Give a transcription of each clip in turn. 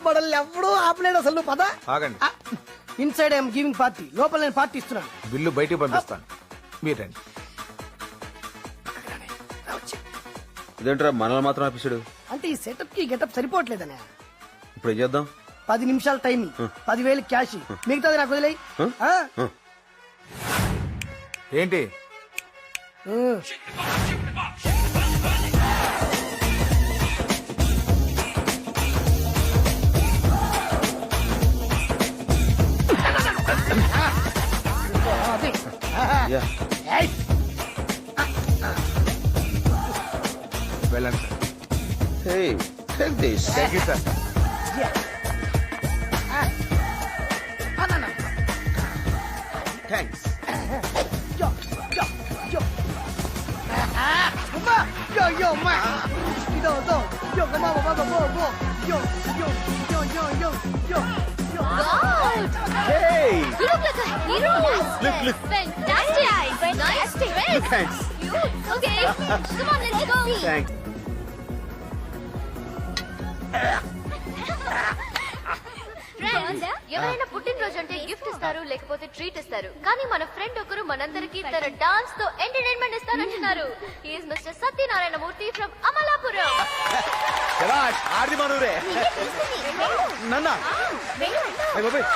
మనల్ని ఎప్పుడూ ఆపలేడు అసలు నువ్వు పద. ఆగండి. ఇన్సైడ్ ఐఎమ్ గివింగ్ పార్టీ, లోపల నేను పార్టీ ఇస్తున్నాను. బిల్లు బయటికి పంపిస్తాను, మీరు రండి. ఇదేంట్రా మనల్ని మాత్రం ఆఫీసుడు? అంటే ఈ సెటప్ కి గెటప్ సరిపోవట్లేదనే. ఇప్పుడు ఏం చేద్దాం? 10 నిమిషాలు టైం, 10,000 క్యాష్, మిగతాది నాకు వదిలేయి. ఏంటి యా. వెళ్ళండి sir. Hey, take this. Thank you sir. Thanks. Hey, You look like a hero. look. Fantastic. Nice dress. Thanks. Okay, come on, let's go. Thanks. Friends, ఎవరైనా పుట్టినరోజు అంటే గిఫ్ట్ ఇస్తారు, లేకపోతే ట్రీట్ ఇస్తారు. కానీ మన ఫ్రెండ్ ఒకరు మనందరికి తన డాన్స్ తో ఎంటర్టైన్మెంట్ ఇస్తానంటున్నారు. He is mister Satyanarayana Murthy from Amalapuram. శభాష్, ఆర్ది మనూరే. నన్నా. ఏ బాబాయ్.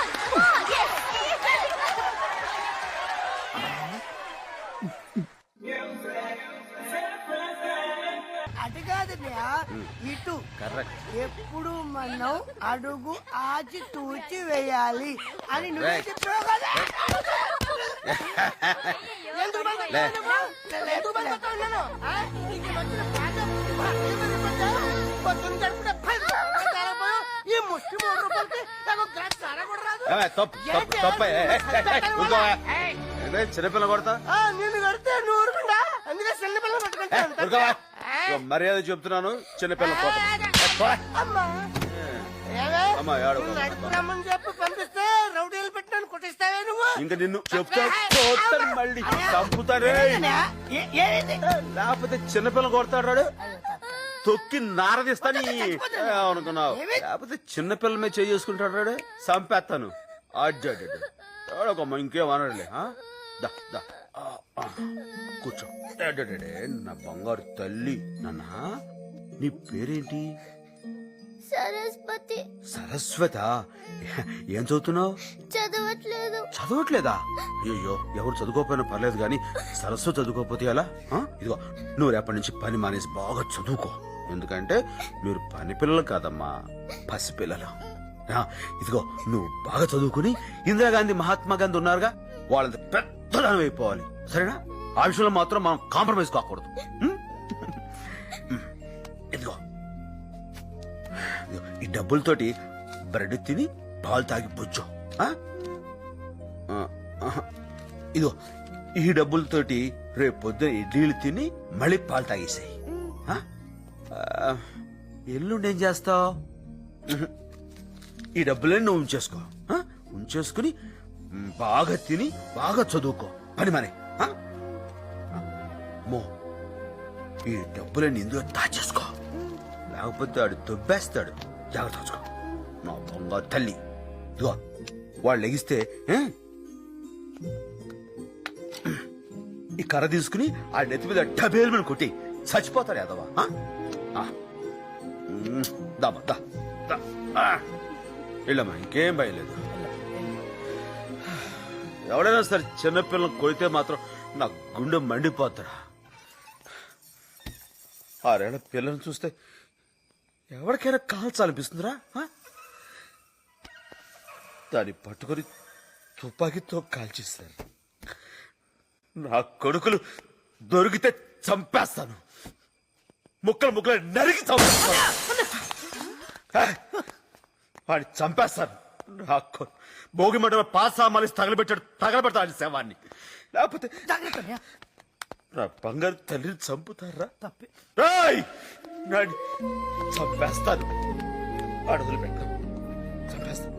అటు కాదు ఇటు. కరెక్ట్. ఎప్పుడు మనం అడుగు ఆచి తూచి వేయాలి అని నువ్వే చెప్పావు కదా. ఎందుకు భయపడతావు నువ్వు? ఎందుకు భయపడతావు నేను? నీకు నచ్చిన పాట పొద్దున్న గడుపున ఈ ముష్టి 3 రూపాయలకి నాకు గ్లాస్ సారా కూడా రాదు. చిన్నపిల్ల కొడతా నిన్ను కడితే నువ్వు ఊరుకుండా, అందుకే చిన్నపిల్ల పట్టుకుంటాను. మర్యాద చెప్తున్నాను, చిన్నపిల్ల అమ్మా ఏడు. నడుపురమ్మని చెప్పి పంపిస్తే రౌడీలు పెట్టినాను కొట్టిస్తావే నువ్వు. ఇంకా నిన్ను చెప్తా మళ్ళీ చంపుతానే. లేకపోతే చిన్నపిల్ల కొడతాడు, తొక్కి నారదిస్తాని అనుకున్నావు. లేకపోతే చిన్నపిల్ల మీద చేసుకుంటాడు, చంపేస్తాను. అడ్డాడమ్మా, ఇంకేమనడులే. కూర్చో. నా బంగారు తల్లి. నాన్న, నీ పేరేంటి? సరస్వతి. సరస్వత. ఏం చదువుతున్నావు? చదవట్లేదు. చదవట్లేదా? అయ్యో, ఎవరు చదువుకోకపోయినా పర్లేదు గాని సరస్వతి చదువుకోకపోతే ఎలా? ఇదిగో, నువ్వు రేపటి నుంచి పని మానేసి బాగా చదువుకో. ఎందుకంటే మీరు పని పిల్లలు కాదమ్మా, పసిపిల్లలు. ఇదిగో, నువ్వు బాగా చదువుకుని ఇందిరాగాంధీ, మహాత్మా గాంధీ ఉన్నారుగా, వాళ్ళంత పెద్దదానం అయిపోవాలి. సరేనా? ఆ విషయంలో మాత్రం మనం కాంప్రమైజ్ కాకూడదు. ఇదిగో, ఈ డబ్బులతోటి బ్రెడ్ తిని పాలు తాగి బొచ్చు. ఇదిగో, ఈ డబ్బులతోటి రేపు పొద్దున ఇడ్లీలు తిని మళ్ళీ పాలు తాగేసాయి. ఎల్లుండి ఏం చేస్తావు? ఈ డబ్బులన్నీ నువ్వు ఉంచేసుకుని బాగా తిని బాగా చదువుకో. పని మనే. ఈ డబ్బులన్నీ ఇందులో దాచేసుకో, లేకపోతే వాడు దొబ్బేస్తాడు. జాగ్రత్త చూసుకో నా బంగారు తల్లి. ఇదిగో, వాళ్ళు లెగిస్తే ఈ కర్ర తీసుకుని ఆ నెత్తి మీద డబేలు మీద కొట్టి చచ్చిపోతాడు యాదవా. వెళ్ళమ్మా, ఇంకేం భయలేదు. ఎవడైనా సరే చిన్నపిల్లలు కొడితే మాత్రం నా గుండె మండిపోతాడా. 6 ఏళ్ల పిల్లల్ని చూస్తే ఎవరికైనా కాల్చాలనిపిస్తుందిరా. దాన్ని పట్టుకొని తుపాకీతో కాల్చేస్తారు. నా కొడుకులు దొరికితే చంపేస్తాను, ముక్కలు నరికి చంపేస్తాను. వాడిని చంపేస్తాను. నాకు భోగి మంటలో పాసామాలి తగలబెట్టాడు శవాన్ని. లేకపోతే నా బంగారు తల్లిని చంపుతారా? తప్పే. చంపేస్తాను, అడుగులు పెట్టాను, చంపేస్తాను.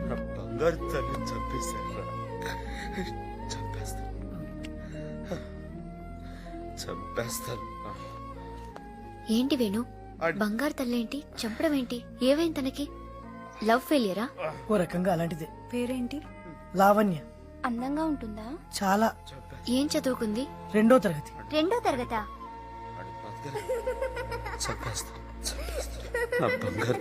నా బంగారు తల్లిని చంపేశారా? చంపేస్తాను. ఏంటి వేణు, బంగారు తల్లేంటి, చంపడం ఏంటి? ఏవైంది తనకి? లవ్ ఫెయిలియరా? ఓ రకంగా అలాంటిదే. పేరేంటి? లావణ్య. అందంగా ఉంటుందా? చాలా. ఏం చదువుకుంది? 2వ తరగతి. 2వ తరగతా? చంపేస్తా. నా బంగారు.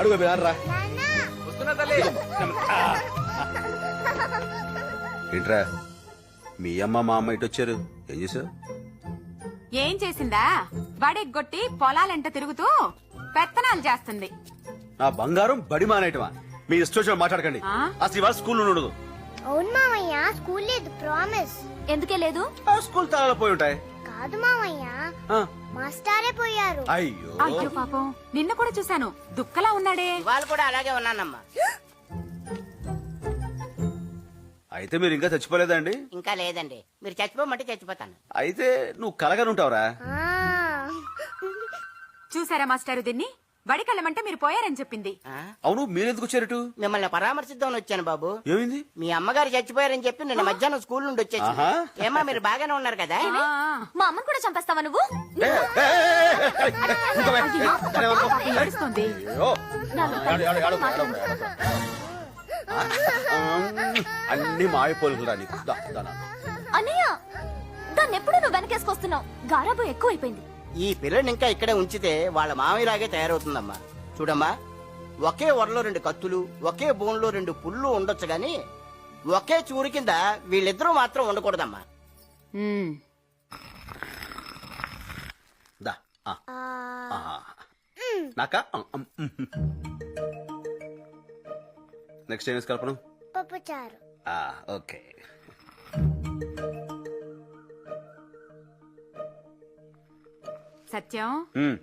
అడుగు రా. ఏంట్రా మీ అమ్మ మా అమ్మ ఇటు వచ్చారు, ఏం చేసావు? ఏం చేసిందా? బడెగ్గొట్టి పొలాలెంట తిరుగుతూ పెత్తనాలు చేస్తుంది. నా బంగారం బడి మానేయటమా? మీ ఇష్టం మాట్లాడకండి. ఆ? అసలు ఇవాళ స్కూల్ ఉండదు. అవును మామయ్య, స్కూల్ లేదు, ప్రామిస్. ఎందుకే లేదు? ఆ స్కూల్ తాళాలు పోయి ఉంటాయి. కాదు మామయ్య, ఆ, మాస్టారే పోయారు. అయ్యో అయ్యో పాపం, నిన్న కూడా చూశాను, దుక్కలా ఉన్నాడే. వాళ్ళు కూడా అలాగే ఉన్నానమ్మా. అయితే మీరు ఇంకా చచ్చిపోలేదండి? ఇంకా లేదండి, మీరు చచ్చిపోమంటే చచ్చిపోతాను. అయితే నువ్వు కలగనుంటావురా? ఆ, చూసారా మాస్టారు దీన్ని? బడికెళ్ళమంటే మీరు పోయారని చెప్పింది. ఆ? అవును, మీరెందుకు వచ్చారటు? మిమ్మల్ని పరామర్శిద్దామని వచ్చాను బాబు. ఏమైంది? మీ అమ్మగారు చచ్చిపోయారని చెప్పి నిన్న మధ్యాహ్నం స్కూల్ నుండి వచ్చేసి. ఆహా. ఏమా మీరు బాగానే ఉన్నారు కదా? ఆ, మా అమ్మని కూడా చంపేస్తావా నువ్వు? ఏ, ఏ, ఏ, ఏ, ఏ, ఇంకోవే. దాన్ని ఎవరికో. పాపం ఏడుస్తోంది. అయ్యో. అన్ని మాయపోలురా నీకు. దా, దా, దా. అన్నయ్య, దాన్ని ఎప్పుడు నువ్వు వెనకేసుకొస్తున్నావు? గారాబం ఎక్కువైపోయింది. ఈ పిల్లని ఇంకా ఇక్కడే ఉంచితే వాళ్ళ మామయ్యలాగే తయారవుతుందమ్మా. చూడమ్మా, ఒకే వరలో 2 కత్తులు, ఒకే బోన్లో 2 పుళ్ళు ఉండొచ్చు గాని ఒకే చూరు కింద వీళ్ళిద్దరూ మాత్రం ఉండకూడదమ్మా. ఉమ్. దా. ఆ. ఆ, ఆ. నాకా? నెక్స్ట్ ఏం వేసి కలపను? పప్పుచారు. ఓకే. సత్యం, ఉమ్.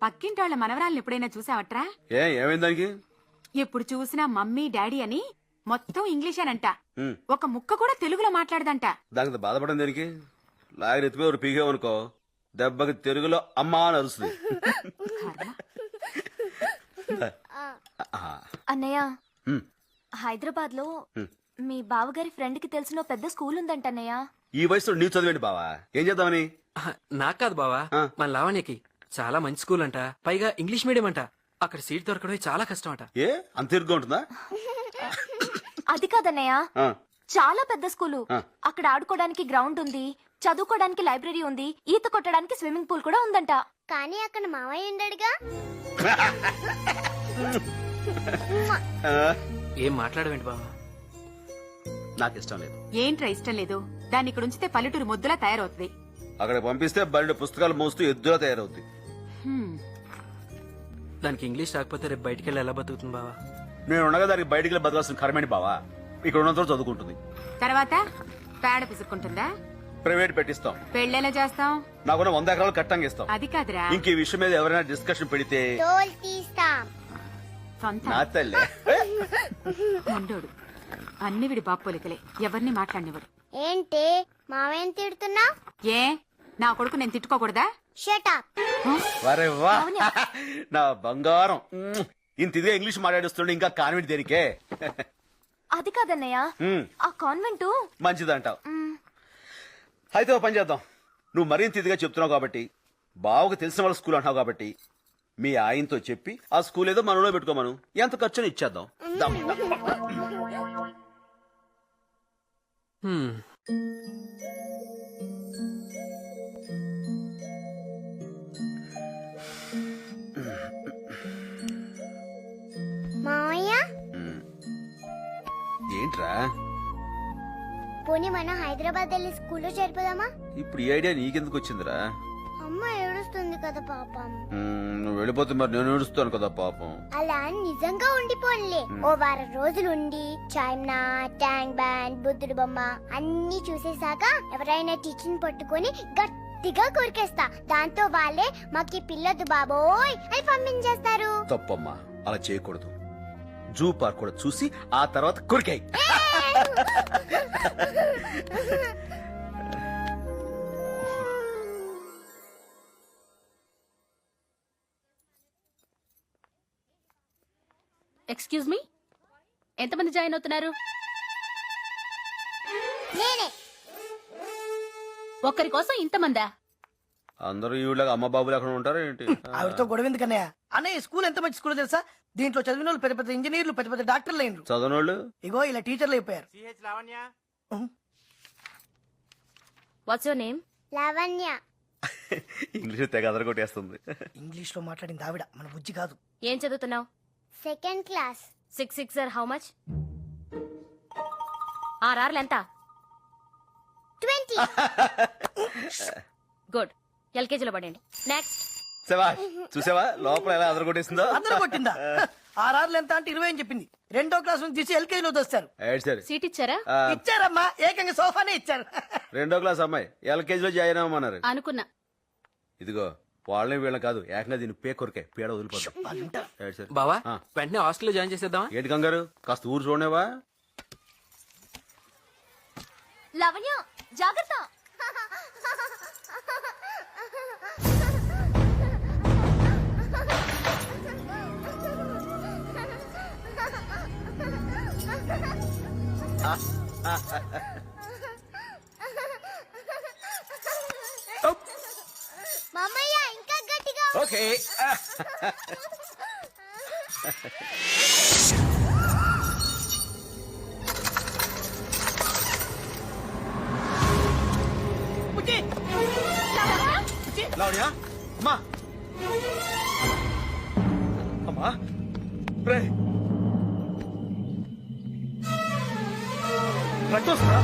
పక్కింటోళ్ళ మనవరాలను ఎప్పుడైనా చూసావట్రా? ఏమైంది దానికి? ఎప్పుడు చూసినా మమ్మీ డాడీ అని మొత్తం ఇంగ్లీషేనంట. ఉమ్. ఒక ముక్క కూడా తెలుగులో మాట్లాడదంట. దానికి బాధపడడం దేనికి? లాగరి ఎత్తిపోయి ఒక పీకేవనుకో, దెబ్బకి తెలుగులో అమ్మా అని అరుస్తుంది. అన్నయ్య, ఉమ్. హైదరాబాద్ లో మీ బావగారి ఫ్రెండ్ కి తెలిసిన ఓ పెద్ద స్కూల్ ఉందంట అన్నయ్య. ఈ వయసులో నీవు చదివేంటి బావా? ఏం చేద్దామని? నాకు కాదు బావా, ఆ. మన లావణ్యకి చాలా మంచి స్కూల్ అంట, పైగా ఇంగ్లీష్ మీడియం అంట. అక్కడ సీట్ దొరకడమే చాలా కష్టం అంట. ఏ అంత ఇరుగ్గా ఉంటుందా? అది కాదన్నయ్య, ఆ. చాలా పెద్ద స్కూలు. ఆ. అక్కడ ఆడుకోవడానికి గ్రౌండ్ ఉంది, చదువుకోవడానికి లైబ్రరీ ఉంది, ఈత కొట్టడానికి స్విమ్మింగ్ పూల్ కూడా ఉందంట. కానీ అక్కడ మామయ్య ఉండడుగా. ఆ, ఏం మాట్లాడవేంటి బావా? నాకు ఇష్టం లేదు. ఏంట్రా ఇష్టం లేదు? దాన్ని ఇక్కడ ఉంచితే పల్లెటూరు ముద్దులా తయారవుతుంది. అక్కడ పంపిస్తే బయట పుస్తకాలు మోస్తూ ఎద్దులా తయారవుద్ది. హ్మ్. దానికి ఇంగ్లీష్ రాకపోతే రేపు బయటికి వెళ్ళి ఎలా బతుకుతుంది బావా? నేను ఉండగా దానికి బయటికి వెళ్ళి బతకాల్సిన కర్మేంటి బావా? ఇక్కడ ఉన్నంత చదువుకుంటుంది. తర్వాత పేడ పిసుక్కుంటుందా? ప్రైవేట్ పెట్టిస్తాం. పెళ్ళెలా చేస్తాం? నాకున్న 100 ఎకరాలు కట్టంగా ఇస్తాం. అది కాదురా, ఇంక ఈ విషయం మీద ఎవరైనా డిస్కషన్ పెడితే తోలు తీస్తాం. సొంత నా తల్లే. మండోడు. అన్ని విడి బాపోలికలే, ఎవరిని మాట్లాడినవాడు. ఏంటి మామయ్యని తిడుతున్నా? ఏ, నా కొడుకు నేను తిట్టుకోకూడదా? షటప్. వరే వా, నా బంగారం. ఇంత ఇదిగా ఇంగ్లీష్ మాట్లాడుస్తుండే ఇంకా కాన్వెంట్ దేనికే? అది కాదన్నయ్య, ఉమ్, ఆ కాన్వెంట్ మంచిదంటావు. అయితే ఓ పని చేద్దాం. నువ్వు మరింత ఇదిగా చెప్తున్నావు కాబట్టి, బావకు తెలిసిన వాళ్ళ స్కూల్ అంటున్నావు కాబట్టి, మీ ఆయనతో చెప్పి ఆ స్కూల్ ఏదో మనలో పెట్టుకోమను. ఎంత ఖర్చుని ఇచ్చేద్దాం. దమ్. హ్మ్. మామయ్య, ఏంట్రా పోనీ మనం హైదరాబాద్ వెళ్ళి స్కూల్లో చేరిపోదామా? ఇప్పుడు ఈ ఐడియా నీకెందుకు వచ్చిందిరా? అమ్మ ఏడుస్తుంది కదా పాపం. నువ్వు వెళ్ళిపోతే మరి నేను ఏడుస్తాను కదా పాపం. అలా నిజంగా ఉండిపోన్లే. ఓ వారం రోజులు ఉండి చాయ్నా, ట్యాంక్ బ్యాండ్, బుద్ధుడు బొమ్మ అన్ని చూసేశాక ఎవరైనా టీచర్ పట్టుకొని గట్టిగా కొరికేస్తా. దాంతో వాళ్ళే మాకి పిల్లొద్దు బాబోయ్ అని పంపించేస్తారు. తప్పమ్మా, అలా చేయకూడదు. జూ పార్క్ కూడా చూసి ఆ తర్వాత కొరికాయి. ఎక్స్క్యూజ్ మీ, ఎంతమంది జాయిన్ అవుతున్నారు? నేనే. ఒక్కరి కోసం ఇంతమందా? అందరూ ఈవిడగా అమ్మ బాబులు ఎక్కడ ఉంటారు ఏంటి? ఆవిడతో గొడవ ఎందుకన్నయ్య? అన్నయ్య ఈ స్కూల్ ఎంత మంచి స్కూల్ తెలుసా? దీంట్లో చదివిన వాళ్ళు పెద్ద పెద్ద ఇంజనీర్లు, పెద్ద పెద్ద డాక్టర్లు అయినరు. చదవనోళ్ళు ఇగో ఇలా టీచర్లు అయిపోయారు. What's your name? Lavanya. English తెగ అదరగొట్టేస్తుంది. ఇంగ్లీష్ లో మాట్లాడింది ఆవిడ, మన బుజ్జి కాదు. ఏం చదువుతున్నావు? Second class. 6 6 how much? 6 ఎంత? 20. గుడ్. ఎల్కేజీలో పడండి. నెక్స్ట్. చూసావా లోపల ఎలా అదరగొట్టేసిందో? అందరూ కొట్టిందా? ఆర్ఆర్లు ఎంత అంటే 20 అని చెప్పింది. 2వ క్లాస్ నుంచి తీసి ఎల్కేజీ లో తెస్తారు. సీట్ ఇచ్చారా? ఇచ్చారమ్మా, ఏకంగా సోఫానే ఇచ్చారు. 2వ క్లాస్ అమ్మాయి ఎల్కేజీలో జాయిన్ అవ్వమన్నారు. అనుకున్నా. ఇదిగో వాళ్ళని వీళ్ళని కాదు, ఏకంగా దీన్ని పే కొరికే పేడ వదిలిపోతాం. బావా వెంటనే హాస్టల్లో జాయిన్ చేసేద్దామా? ఏంటి కంగారు, కాస్త ఊరు చూడనేవా? లవణ్య జాగ్రత్త. మామయ్య ఇంకా గట్టిగా. ఓకే. బుజ్జి! బుజ్జి! లావణ్య అమ్మా, అమ్మా రే రక్తం వస్తుందా?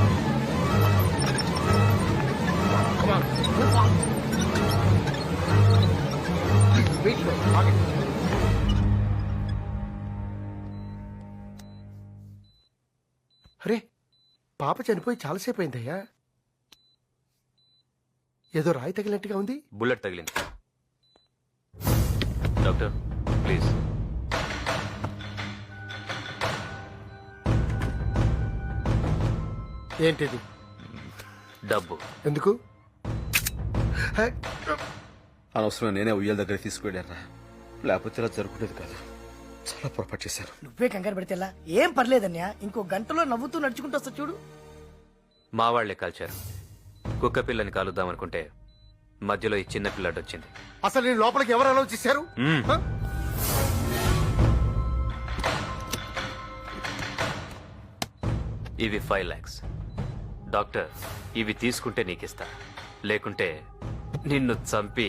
అరే పాప చనిపోయి చాలాసేపు అయిందయ్యా. ఏదో రాయి తగిలినట్టుగా ఉంది. బుల్లెట్ తగిలింది. Doctor please. ఏంటిది? డబ్బు. ఎందుకు? అనవసరం నేనే ఉయ్యాల దగ్గర తీసుకువెళ్ళారా, లేకపోతే ఇలా జరుగుతుంది కాదు. చాలా పొరపాటు చేశారు. నువ్వే కంగారు పెడితే ఎలా? ఏం పర్లేదన్యా, ఇంకో గంటలో నవ్వుతూ నడుచుకుంటూ వస్తా చూడు. మా వాళ్లే కాల్చారు. కుక్క పిల్లని కాలుద్దామనుకుంటే మధ్యలో ఈ చిన్న పిల్లడు వచ్చింది. అసలు నేను లోపలికి ఎవరు అలౌ చేశారు? ఇవి 5 lakhs. డాక్టర్ ఇవి తీసుకుంటే నీకిస్తా, లేకుంటే నిన్ను చంపి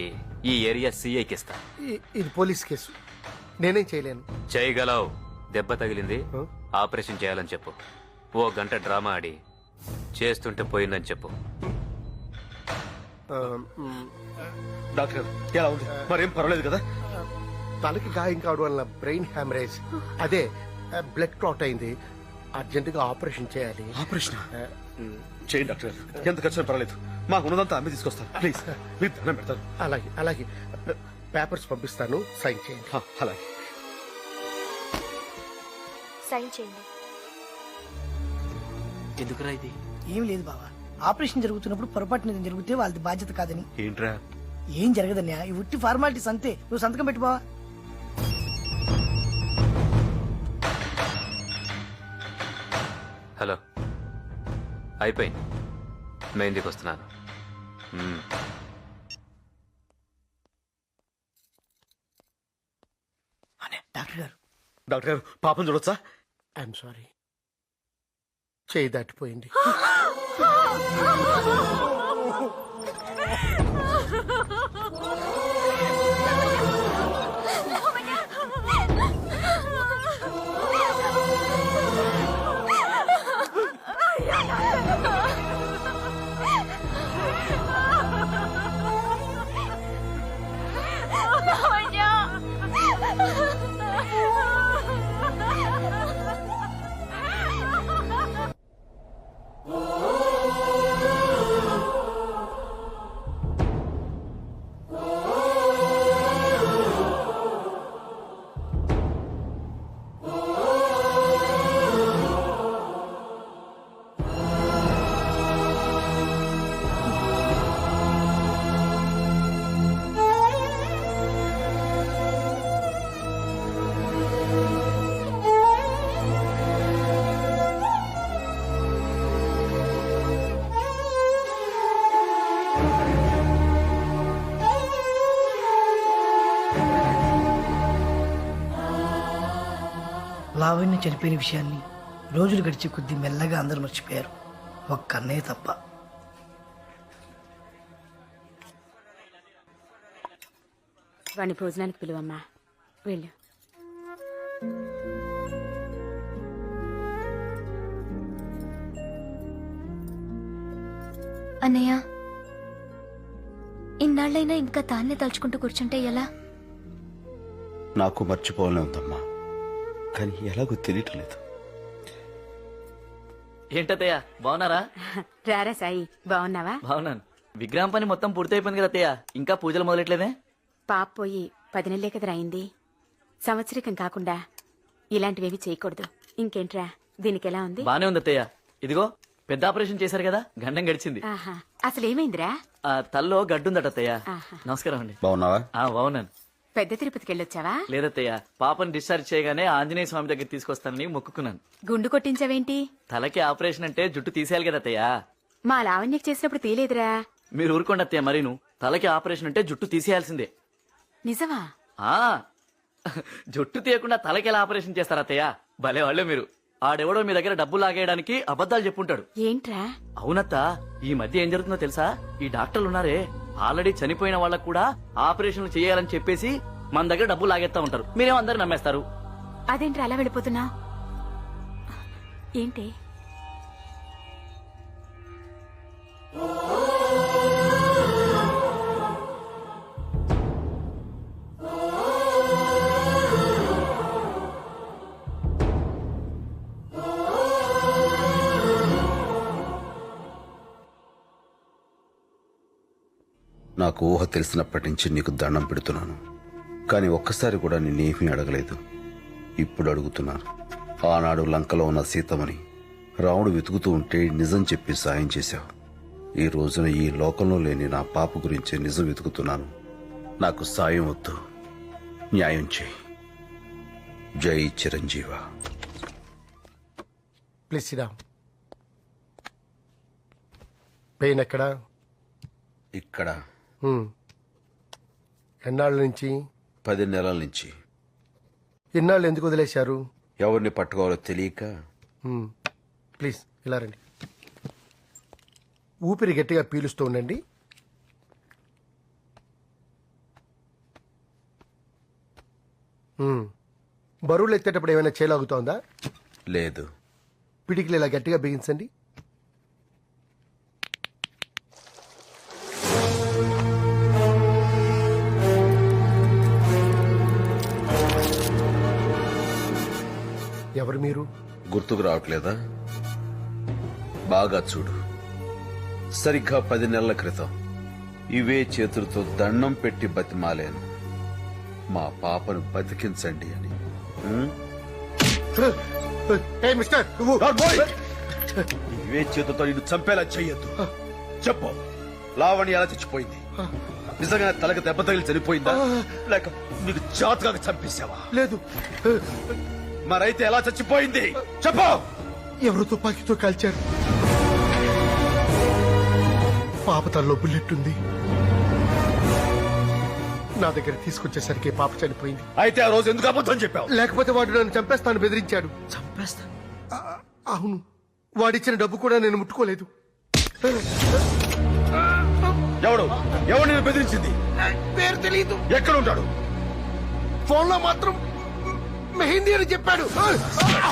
ఈ ఏరియా సీఐకి ఇస్తా. ఇది పోలీస్ కేసు, నేనేం చేయలేను. చేయగలవు. దెబ్బ తగిలింది, ఆపరేషన్ చేయాలని చెప్పు. 1 గంట డ్రామా ఆడి చేస్తుంటే పోయిందని చెప్పు. డాక్టర్ ఎలా ఉంది? మరేం పర్వాలేదు కదా? తలకి గాయం కావడం వల్ల బ్రెయిన్ హ్యామరేజ్, అదే బ్లడ్ క్లాట్ అయింది. అర్జెంట్ గా ఆపరేషన్ చేయాలి. ఆపరేషన్ చేయండి డాక్టర్, ఎంత ఖర్చు పర్వాలేదు. మాకు ఉన్నదంతా అమ్మి తీసుకొస్తాను ప్లీజ్. మీరు దండం పెడతారు. అలాగే అలాగే, పేపర్స్ పంపిస్తాను, సైన్ చేయండి. అలాగే సైన్ చేయండి. ఎందుకురా ఇది? ఏం లేదు బావా, ఆపరేషన్ జరుగుతున్నప్పుడు పొరపాటున ఏదైనా జరిగితే వాళ్ళది బాధ్యత కాదని. ఏంట్రా? ఏం జరగదన్యా, ఈ ఉట్టి ఫార్మాలిటీస్ అంతే. నువ్వు సంతకం పెట్టు బావా. హలో, అయిపోయింది. మెహందీకి వస్తున్నాను. డాక్టర్ గారు, డాక్టర్ గారు పాపం చూడొచ్చా? ఐఎమ్ సారీ, చేయి దాటిపోయింది. లావణ్య చనిపోయిన విషయాన్ని రోజులు గడిచే కొద్దీ మెల్లగా అందరూ మర్చిపోయారు, ఒక్క అన్నయ్య తప్ప. వాడిని భోజనానికి పిలువమ్మా, వెళ్ళు. అన్నయ్య, ఇన్నాళ్ళైనా ఇంకా తాన్నే తలుచుకుంటూ కూర్చుంటే ఎలా? నాకు మర్చిపోవాలని ఉందమ్మా, కానీ ఎలాగో తెలియట్లేదు. ఏంటత్తయ్య బాగున్నారా? రారా సాయి, బాగున్నావా? బాగున్నాను. విగ్రహం పని మొత్తం పూర్తయిపోయింది కదా అత్తయ్య, ఇంకా పూజలు మొదలెట్లేదే? పాప పోయి 10 నెలలే కదరా అయింది. సంవత్సరికం కాకుండా ఇలాంటివేవి చేయకూడదు. ఇంకేంట్రా, దీనికి ఎలా ఉంది? బానే ఉంది అత్తయ్య. ఇదిగో పెద్ద ఆపరేషన్ చేశారు కదా, గండం గడిచింది. ఆహా, అసలేమైందిరా? ఆ తల్లో గడ్డుందట అత్తయ్య. ఆహా. నమస్కారం అండి. బాగున్నావా? బాగున్నాను. పెద్ద తిరుపతికి వెళ్ళొచ్చావా? లేదత్తయ్య, పాపని డిశ్చార్జ్ చేయగానే ఆంజనేయ స్వామి దగ్గర తీసుకొస్తానని మొక్కుకున్నాను. గుండు కొట్టించావేంటి? తలకి ఆపరేషన్ అంటే జుట్టు తీసేయాలి కదా అత్తయ్య. మా లావణ్యకి చేసినప్పుడు తీలేదురా. మీరు ఊరుకోండి అత్తయ్య, మరి నువ్వు తలకి ఆపరేషన్ అంటే జుట్టు తీసేయాల్సిందే. నిజమా? ఆ జుట్టు తీయకుండా తలకి ఎలా ఆపరేషన్ చేస్తారా అత్తయ్య? భలే వాళ్ళే మీరు. ఆడెవడో మీ దగ్గర డబ్బులు లాగేయడానికి అబద్ధాలు చెప్పుంటాడు. ఏంట్రా? అవునత్త, ఈ మధ్య ఏం జరుగుతుందో తెలుసా? ఈ డాక్టర్లు ఉన్నారే, ఆల్రెడీ చనిపోయిన వాళ్ళకు కూడా ఆపరేషన్లు చేయాలని చెప్పేసి మన దగ్గర డబ్బులు లాగేస్తా ఉంటారు. మీరేమో అందరు నమ్మేస్తారు. అదేంట్రా అలా వెళ్ళిపోతున్నావు? ఏంటి? నాకు ఊహ తెలిసినప్పటి నుంచి నీకు దండం పెడుతున్నాను, కానీ ఒక్కసారి కూడా నిన్నేమీ అడగలేదు. ఇప్పుడు అడుగుతున్నాను. ఆనాడు లంకలో ఉన్న సీతమని రాముడు వెతుకుతూ ఉంటే నిజం చెప్పి సాయం చేశావు. ఈ రోజున ఈ లోకంలో లేని నా పాప గురించి నిజం వెతుకుతున్నాను. నాకు సాయం వద్దు, న్యాయం చేయి. జై చిరంజీవ. ప్లీజ్ సిరా. పెయిన్ ఎక్కడా? ఇక్కడ. ఎన్నాళ్ళ నుంచి? 10 నెలల నుంచి. ఎన్నాళ్ళు ఎందుకు వదిలేశారు? ఎవరిని పట్టుకోవాలో తెలియక. ప్లీజ్ ఇలా రండి. ఊపిరి గట్టిగా పీలుస్తూ ఉండండి. బరువులు ఎత్తేటప్పుడు ఏమైనా చేలాగుతోందా? లేదు. పిడికిలు ఇలా గట్టిగా బిగించండి. ఎవరు మీరు? గుర్తుకు రావట్లేదా? బాగా చూడు. సరిగ్గా 10 నెలల క్రితం ఇవే చేతులతో దండం పెట్టి బతిమాలేను, మా పాపను బతికించండి అని. ఇవే చేతులతో నిన్ను చంపేలా చెయ్యొద్దు. చెప్పు, లావణ్య ఎలా చచ్చిపోయింది? నిజంగా తలకి దెబ్బ తగిలి చనిపోయిందా, లేక నీకు జాతకాగా చంపేశావా? లేదు. మరైతే ఎలా చచ్చిపోయింది చెప్పు. ఎవరు తుపాకీతో కాల్చారు. పాప తనలో బుల్లెట్ ఉంది. నా దగ్గర తీసుకొచ్చేసరికి పాప చనిపోయింది. అయితే ఆ రోజు ఎందుకు అబద్ధం చెప్పావు? లేకపోతే వాడు నన్ను చంపేస్తాను బెదిరించాడు. చంపేస్తా? అవును, వాడిచ్చిన డబ్బు కూడా నేను ముట్టుకోలేదు. ఎవడు నేను బెదిరించింది? పేరు తెలియదు. ఎక్కడ ఉంటాడు? ఫోన్లో మాత్రం మెహిందీ అని చెప్పాడు.